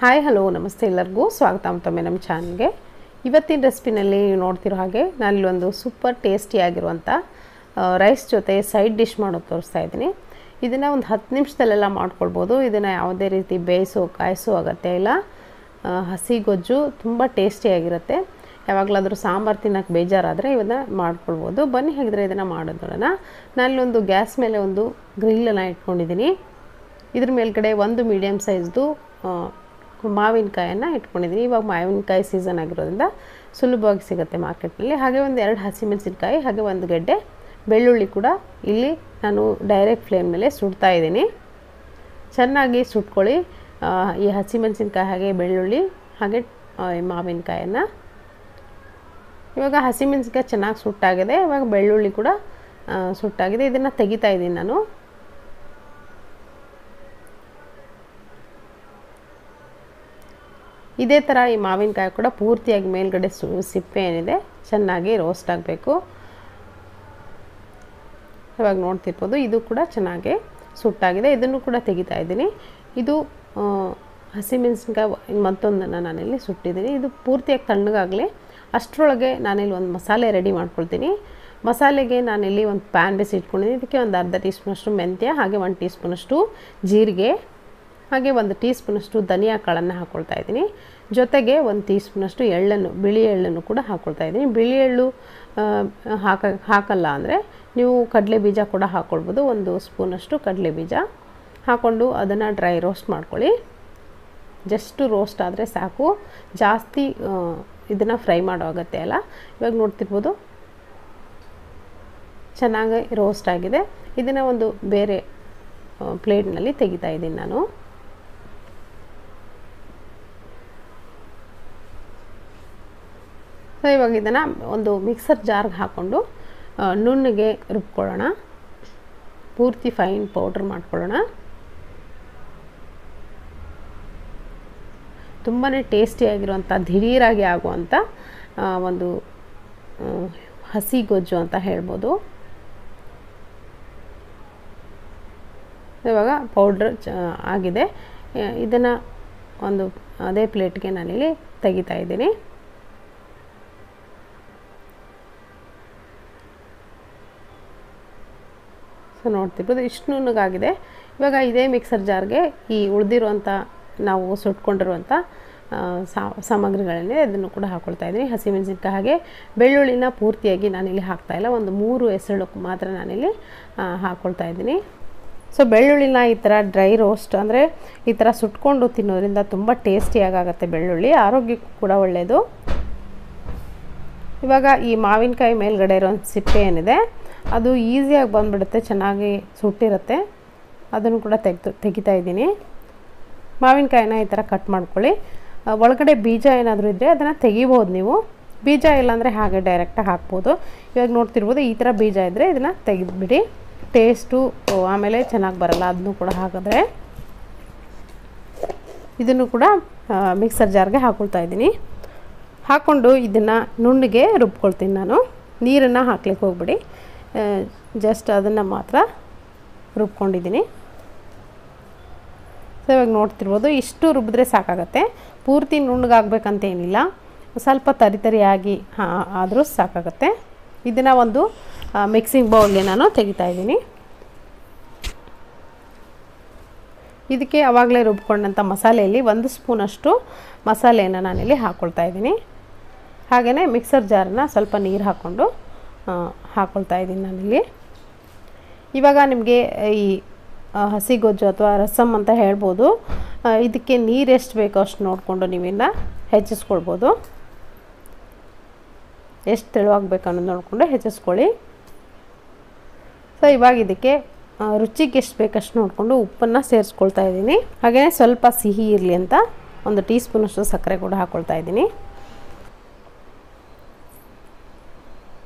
Hi hello ನಮಸ್ತೆ ಎಲ್ಲರಿಗೂ ಸ್ವಾಗತ ಮತ್ತೊಮ್ಮೆ ನಮ್ಮ ಚಾನಲ್ಗೆ. ಇವತ್ತಿನ ರೆಸಿಪಿನಲ್ಲಿ ನೀವು ನೋಡ್ತಿರೋ ಹಾಗೆ ನಾನಿಲ್ಲಿ ಒಂದು ಸೂಪರ್ ಟೇಸ್ಟಿಯಾಗಿರುವಂಥ ರೈಸ್ ಜೊತೆ ಸೈಡ್ ಡಿಶ್ ಮಾಡೋದು ತೋರಿಸ್ತಾ ಇದ್ದೀನಿ. ಇದನ್ನು ಒಂದು 10 ನಿಮಿಷದಲ್ಲೆಲ್ಲ ಮಾಡ್ಕೊಳ್ಬೋದು. ಇದನ್ನು ಯಾವುದೇ ರೀತಿ ಬೇಯಿಸೋ ಕಾಯಿಸೋ ಅಗತ್ಯ ಇಲ್ಲ. ಹಸಿ ಗೊಜ್ಜು ತುಂಬ ಟೇಸ್ಟಿಯಾಗಿರುತ್ತೆ. ಯಾವಾಗಲಾದರೂ ಸಾಂಬಾರು ತಿನ್ನೋಕ್ಕೆ ಬೇಜಾರಾದರೆ ಇದನ್ನು ಮಾಡ್ಕೊಳ್ಬೋದು. ಬನ್ನಿ ಹಾಗಿದ್ರೆ ಇದನ್ನು ಮಾಡೋದು ನೋಡೋಣ. ನಾನಿಲ್ಲೊಂದು ಗ್ಯಾಸ್ ಮೇಲೆ ಒಂದು ಗ್ರಿಲ್ಲನ್ನು ಇಟ್ಕೊಂಡಿದ್ದೀನಿ. ಇದ್ರ ಮೇಲ್ಗಡೆ ಒಂದು ಮೀಡಿಯಮ್ ಸೈಜ್ದು ಮಾವಿನಕಾಯನ್ನು ಇಟ್ಕೊಂಡಿದ್ದೀನಿ. ಇವಾಗ ಮಾವಿನಕಾಯಿ ಸೀಸನ್ ಆಗಿರೋದ್ರಿಂದ ಸುಲಭವಾಗಿ ಸಿಗುತ್ತೆ ಮಾರ್ಕೆಟ್ನಲ್ಲಿ. ಹಾಗೆ ಒಂದು 2 ಹಸಿಮೆಣಸಿನಕಾಯಿ, ಹಾಗೆ ಒಂದು ಗೆಡ್ಡೆ ಬೆಳ್ಳುಳ್ಳಿ ಕೂಡ ಇಲ್ಲಿ ನಾನು ಡೈರೆಕ್ಟ್ ಫ್ಲೇಮ್ ಮೇಲೆ ಸುಡ್ತಾ ಇದ್ದೀನಿ. ಚೆನ್ನಾಗಿ ಸುಟ್ಕೊಳ್ಳಿ ಈ ಹಸಿಮೆಣಸಿನಕಾಯಿ, ಹಾಗೆ ಬೆಳ್ಳುಳ್ಳಿ, ಹಾಗೆ ಮಾವಿನಕಾಯನ್ನು. ಇವಾಗ ಹಸಿಮೆಣಸಿನಕಾಯಿ ಚೆನ್ನಾಗಿ ಸುಟ್ಟಾಗಿದೆ. ಇವಾಗ ಬೆಳ್ಳುಳ್ಳಿ ಕೂಡ ಸುಟ್ಟಾಗಿದೆ. ಇದನ್ನು ತೆಗಿತಾ ಇದ್ದೀನಿ ನಾನು. ಇದೇ ಥರ ಈ ಮಾವಿನಕಾಯಿ ಕೂಡ ಪೂರ್ತಿಯಾಗಿ ಮೇಲ್ಗಡೆ ಸಿಪ್ಪೆ ಏನಿದೆ ಚೆನ್ನಾಗಿ ರೋಸ್ಟ್ ಆಗಬೇಕು. ಇವಾಗ ನೋಡ್ತಿರ್ಬೋದು ಇದು ಕೂಡ ಚೆನ್ನಾಗಿ ಸುಟ್ಟಾಗಿದೆ. ಇದನ್ನು ಕೂಡ ತೆಗಿತಾ ಇದ್ದೀನಿ. ಇದು ಹಸಿಮೆಣಸಿನ್ಕಾಯಿ ಮತ್ತೊಂದನ್ನು ನಾನಿಲ್ಲಿ ಸುಟ್ಟಿದ್ದೀನಿ. ಇದು ಪೂರ್ತಿಯಾಗಿ ತಣ್ಣಗಾಗಲಿ. ಅಷ್ಟರೊಳಗೆ ನಾನಿಲ್ಲಿ ಒಂದು ಮಸಾಲೆ ರೆಡಿ ಮಾಡ್ಕೊಳ್ತೀನಿ. ಮಸಾಲೆಗೆ ನಾನಿಲ್ಲಿ ಒಂದು ಪ್ಯಾನ್ ಬೇಯಿಸಿ ಇಟ್ಕೊಂಡಿದ್ದೀನಿ. ಇದಕ್ಕೆ ಒಂದು ಅರ್ಧ ಟೀ ಸ್ಪೂನಷ್ಟು ಮೆಂತ್ಯ, ಹಾಗೆ 1 ಟೀ ಸ್ಪೂನಷ್ಟು ಜೀರಿಗೆ, ಹಾಗೆ 1 ಟೀ ಸ್ಪೂನಷ್ಟು ಧನಿಯಾ ಕಾಳನ್ನು ಹಾಕ್ಕೊಳ್ತಾ ಇದ್ದೀನಿ. ಜೊತೆಗೆ 1 ಟೀ ಸ್ಪೂನಷ್ಟು ಎಳ್ಳನ್ನು, ಬಿಳಿ ಎಳ್ಳನ್ನು ಕೂಡ ಹಾಕ್ಕೊಳ್ತಾ ಇದ್ದೀನಿ. ಬಿಳಿ ಎಳ್ಳು ಹಾಕಲ್ಲ ಅಂದರೆ ನೀವು ಕಡಲೆ ಬೀಜ ಕೂಡ ಹಾಕ್ಕೊಳ್ಬೋದು. 1 ಸ್ಪೂನಷ್ಟು ಕಡಲೆ ಬೀಜ ಹಾಕ್ಕೊಂಡು ಅದನ್ನು ಡ್ರೈ ರೋಸ್ಟ್ ಮಾಡ್ಕೊಳ್ಳಿ. ಜಸ್ಟು ರೋಸ್ಟ್ ಆದರೆ ಸಾಕು, ಜಾಸ್ತಿ ಇದನ್ನು ಫ್ರೈ ಮಾಡೋ ಅಗತ್ಯ ಇಲ್ಲ. ಇವಾಗ ನೋಡ್ತಿರ್ಬೋದು ಚೆನ್ನಾಗಿ ರೋಸ್ಟ್ ಆಗಿದೆ. ಇದನ್ನು ಒಂದು ಬೇರೆ ಪ್ಲೇಟ್ನಲ್ಲಿ ತೆಗಿತಾ ಇದ್ದೀನಿ ನಾನು. ಸೊ ಇವಾಗ ಇದನ್ನು ಒಂದು ಮಿಕ್ಸರ್ ಜಾರ್ಗೆ ಹಾಕ್ಕೊಂಡು ನುಣ್ಣಗೆ ರುಬ್ಕೊಳ್ಳೋಣ. ಪೂರ್ತಿ ಫೈನ್ ಪೌಡ್ರ್ ಮಾಡ್ಕೊಳ್ಳೋಣ. ತುಂಬಾ ಟೇಸ್ಟಿಯಾಗಿರುವಂಥ, ದಿಢೀರಾಗಿ ಆಗುವಂಥ ಒಂದು ಹಸಿ ಗೊಜ್ಜು ಅಂತ ಹೇಳ್ಬೋದು. ಇವಾಗ ಪೌಡ್ರ್ ಆಗಿದೆ. ಇದನ್ನು ಒಂದು ಅದೇ ಪ್ಲೇಟ್ಗೆ ನಾನಿಲ್ಲಿ ತೆಗಿತಾ ಇದ್ದೀನಿ. ಸೊ ನೋಡ್ತಿರ್ಬೋದು ಇಷ್ಟು ನುಣ್ಣಗಾಗಿದೆ. ಇವಾಗ ಇದೇ ಮಿಕ್ಸರ್ ಜಾರ್ಗೆ ಈ ಉಳಿದಿರುವಂಥ ನಾವು ಸುಟ್ಕೊಂಡಿರುವಂಥ ಸಾಮಗ್ರಿಗಳನ್ನೇ ಅದನ್ನು ಕೂಡ ಹಾಕ್ಕೊಳ್ತಾ ಇದ್ದೀನಿ. ಹಸಿಮೆಣಸಿನ್ಕಾಯಿ ಹಾಗೆ ಬೆಳ್ಳುಳ್ಳಿನ ಪೂರ್ತಿಯಾಗಿ ನಾನಿಲ್ಲಿ ಹಾಕ್ತಾಯಿಲ್ಲ, ಒಂದು 3 ಎಸಳು ಮಾತ್ರ ನಾನಿಲ್ಲಿ ಹಾಕ್ಕೊಳ್ತಾ ಇದ್ದೀನಿ. ಸೊ ಬೆಳ್ಳುಳ್ಳಿನ ಈ ಥರ ಡ್ರೈ ರೋಸ್ಟ್ ಅಂದರೆ ಈ ಥರ ಸುಟ್ಕೊಂಡು ತಿನ್ನೋದ್ರಿಂದ ತುಂಬ ಟೇಸ್ಟಿಯಾಗುತ್ತೆ. ಬೆಳ್ಳುಳ್ಳಿ ಆರೋಗ್ಯಕ್ಕೂ ಕೂಡ ಒಳ್ಳೆಯದು. ಇವಾಗ ಈ ಮಾವಿನಕಾಯಿ ಮೇಲ್ಗಡೆ ಇರೋ ಸಿಪ್ಪೆ ಏನಿದೆ ಅದು ಈಸಿಯಾಗಿ ಬಂದುಬಿಡುತ್ತೆ, ಚೆನ್ನಾಗಿ ಸುಟ್ಟಿರುತ್ತೆ. ಅದನ್ನು ಕೂಡ ತೆಗಿತಾ ಇದ್ದೀನಿ. ಮಾವಿನಕಾಯಿನ ಈ ಥರ ಕಟ್ ಮಾಡ್ಕೊಳ್ಳಿ. ಒಳಗಡೆ ಬೀಜ ಏನಾದರೂ ಇದ್ದರೆ ಅದನ್ನು ತೆಗಿಬೋದು ನೀವು. ಬೀಜ ಇಲ್ಲಾಂದರೆ ಹಾಗೆ ಡೈರೆಕ್ಟಾಗಿ ಹಾಕ್ಬೋದು. ಇವಾಗ ನೋಡ್ತಿರ್ಬೋದು ಈ ಥರ ಬೀಜ ಇದ್ದರೆ ಇದನ್ನು ತೆಗೆದುಬಿಡಿ. ಟೇಸ್ಟು ಆಮೇಲೆ ಚೆನ್ನಾಗಿ ಬರಲ್ಲ. ಅದನ್ನು ಕೂಡ ಹಾಕಿದ್ರೆ ಇದನ್ನು ಕೂಡ ಮಿಕ್ಸರ್ ಜಾರ್ಗೆ ಹಾಕ್ಕೊಳ್ತಾ ಇದ್ದೀನಿ. ಹಾಕ್ಕೊಂಡು ಇದನ್ನು ನುಣ್ಣಗೆ ರುಬ್ಕೊಳ್ತೀನಿ ನಾನು. ನೀರನ್ನು ಹಾಕ್ಲಿಕ್ಕೆ ಹೋಗ್ಬಿಡಿ, ಜಸ್ಟ್ ಅದನ್ನು ಮಾತ್ರ ರುಬ್ಕೊಂಡಿದ್ದೀನಿ. ಸೊ ಇವಾಗ ನೋಡ್ತಿರ್ಬೋದು ಇಷ್ಟು ರುಬ್ಬಿದ್ರೆ ಸಾಕಾಗತ್ತೆ. ಪೂರ್ತಿ ನುಣ್ಣಗಾಗಬೇಕಂತ ಏನಿಲ್ಲ, ಸ್ವಲ್ಪ ತರಿಯಾಗಿ ಆದರೂ ಸಾಕಾಗತ್ತೆ. ಇದನ್ನು ಒಂದು ಮಿಕ್ಸಿಂಗ್ ಬೌಲ್ಗೆ ನಾನು ತೆಗಿತಾ ಇದ್ದೀನಿ. ಇದಕ್ಕೆ ಆವಾಗಲೇ ರುಬ್ಕೊಂಡಂಥ ಮಸಾಲೆಯಲ್ಲಿ 1 ಸ್ಪೂನಷ್ಟು ಮಸಾಲೆಯನ್ನು ನಾನಿಲ್ಲಿ ಹಾಕ್ಕೊಳ್ತಾ ಇದ್ದೀನಿ. ಹಾಗೆಯೇ ಮಿಕ್ಸರ್ ಜಾರನ್ನ ಸ್ವಲ್ಪ ನೀರು ಹಾಕ್ಕೊಂಡು ಹಾಕ್ಕೊಳ್ತಾ ಇದ್ದೀನಿ ನಾನಿಲ್ಲಿ. ಇವಾಗ ನಿಮಗೆ ಈ ಹಸಿ ಗೊಜ್ಜು ಅಥವಾ ರಸಮ್ ಅಂತ ಹೇಳ್ಬೋದು. ಇದಕ್ಕೆ ನೀರು ಎಷ್ಟು ಬೇಕೋ ಅಷ್ಟು ನೋಡಿಕೊಂಡು ನೀವಿನ್ನು ಹೆಚ್ಚಿಸ್ಕೊಳ್ಬೋದು. ಎಷ್ಟು ತೆಳುವಾಗಬೇಕು ಅನ್ನೋದು ನೋಡಿಕೊಂಡು ಹೆಚ್ಚಿಸ್ಕೊಳ್ಳಿ. ಸೊ ಇವಾಗ ಇದಕ್ಕೆ ರುಚಿಗೆ ಎಷ್ಟು ಬೇಕಷ್ಟು ನೋಡಿಕೊಂಡು ಉಪ್ಪನ್ನು ಸೇರಿಸ್ಕೊಳ್ತಾ ಇದ್ದೀನಿ. ಹಾಗೆಯೇ ಸ್ವಲ್ಪ ಸಿಹಿ ಇರಲಿ ಅಂತ 1 ಟೀ ಸ್ಪೂನಷ್ಟು ಸಕ್ಕರೆ ಕೂಡ ಹಾಕ್ಕೊಳ್ತಾ ಇದ್ದೀನಿ.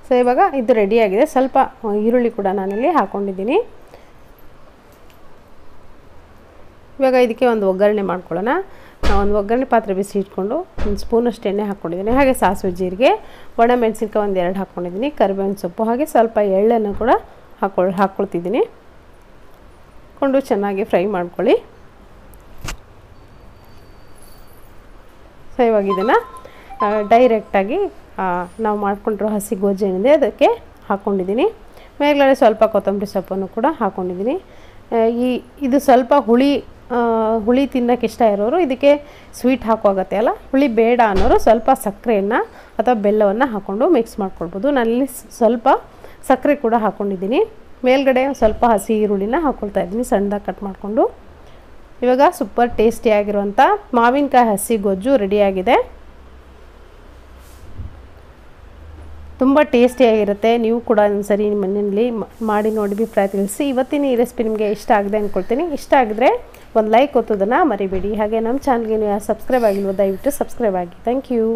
ಸೊ ಇವಾಗ ಇದು ರೆಡಿಯಾಗಿದೆ. ಸ್ವಲ್ಪ ಈರುಳ್ಳಿ ಕೂಡ ನಾನಿಲ್ಲಿ ಹಾಕ್ಕೊಂಡಿದ್ದೀನಿ. ಇವಾಗ ಇದಕ್ಕೆ ಒಂದು ಒಗ್ಗರಣೆ ಮಾಡ್ಕೊಳ್ಳೋಣ. ಒಂದು ಒಗ್ಗರಣೆ ಪಾತ್ರೆ ಬಿಸಿ ಇಟ್ಕೊಂಡು 1 ಸ್ಪೂನಷ್ಟು ಎಣ್ಣೆ ಹಾಕ್ಕೊಂಡಿದ್ದೀನಿ. ಹಾಗೆ ಸಾಸಿವೆ, ಜೀರಿಗೆ, ಒಣಮೆಣಸಿನ್ಕಾಯಿ ಒಂದು 2 ಹಾಕ್ಕೊಂಡಿದ್ದೀನಿ. ಕರಿಬೇವಿನ ಸೊಪ್ಪು, ಹಾಗೆ ಸ್ವಲ್ಪ ಎಳ್ಳನ್ನು ಕೂಡ ಹಾಕ್ಕೊಳ್ತಿದ್ದೀನಿ. ಕೊಂಡು ಚೆನ್ನಾಗಿ ಫ್ರೈ ಮಾಡ್ಕೊಳ್ಳಿ. ಸೊ ಇವಾಗ ಇದನ್ನು ಡೈರೆಕ್ಟಾಗಿ ನಾವು ಮಾಡ್ಕೊಂಡಿರೋ ಹಸಿ ಗೊಜ್ಜು ಏನಿದೆ ಅದಕ್ಕೆ ಹಾಕ್ಕೊಂಡಿದ್ದೀನಿ. ಮೇಲ್ಗಡೆ ಸ್ವಲ್ಪ ಕೊತ್ತಂಬರಿ ಸೊಪ್ಪನ್ನು ಕೂಡ ಹಾಕ್ಕೊಂಡಿದ್ದೀನಿ. ಇದು ಸ್ವಲ್ಪ ಹುಳಿ ತಿನ್ನೋಕ್ಕೆ ಇಷ್ಟ ಇರೋರು ಇದಕ್ಕೆ ಸ್ವೀಟ್ ಹಾಕುವಾಗತ್ತೆ ಅಲ್ಲ, ಹುಳಿ ಬೇಡ ಅನ್ನೋರು ಸ್ವಲ್ಪ ಸಕ್ಕರೆಯನ್ನು ಅಥವಾ ಬೆಲ್ಲವನ್ನು ಹಾಕ್ಕೊಂಡು ಮಿಕ್ಸ್ ಮಾಡ್ಕೊಳ್ಬೋದು. ನಾನಿಲ್ಲಿ ಸ್ವಲ್ಪ ಸಕ್ಕರೆ ಕೂಡ ಹಾಕ್ಕೊಂಡಿದ್ದೀನಿ. ಮೇಲ್ಗಡೆ ಸ್ವಲ್ಪ ಹಸಿ ಈರುಳ್ಳಿನ ಹಾಕ್ಕೊಳ್ತಾ ಇದ್ದೀನಿ ಸಣ್ಣದಾಗಿ ಕಟ್ ಮಾಡಿಕೊಂಡು. ಇವಾಗ ಸೂಪರ್ ಟೇಸ್ಟಿಯಾಗಿರುವಂಥ ಮಾವಿನಕಾಯಿ ಹಸಿ ಗೊಜ್ಜು ರೆಡಿಯಾಗಿದೆ. ತುಂಬ ಟೇಸ್ಟಿಯಾಗಿರುತ್ತೆ. ನೀವು ಕೂಡ ಒಂದ್ಸರಿ ನಿಮ್ಮ ಮನೆಯಲ್ಲಿ ಮಾಡಿ ನೋಡಿ ಅಭಿಪ್ರಾಯ ತಿಳಿಸಿ. ಇವತ್ತಿನ ಈ ರೆಸಿಪಿ ನಿಮಗೆ ಇಷ್ಟ ಆಗಿದೆ ಅಂದ್ಕೊಳ್ತೀನಿ. ಇಷ್ಟ ಆಗಿದ್ರೆ ಒಂದು ಲೈಕ್ ಒತ್ತೋದನ್ನು ಮರಿಬೇಡಿ. ಹಾಗೆ ನಮ್ಮ ಚಾನಲ್ಗೆ ನೀವು ಸಬ್ಸ್ಕ್ರೈಬ್ ಆಗಿಲ್ವೋ ದಯವಿಟ್ಟು ಸಬ್ಸ್ಕ್ರೈಬ್ ಆಗಿ. Thank you.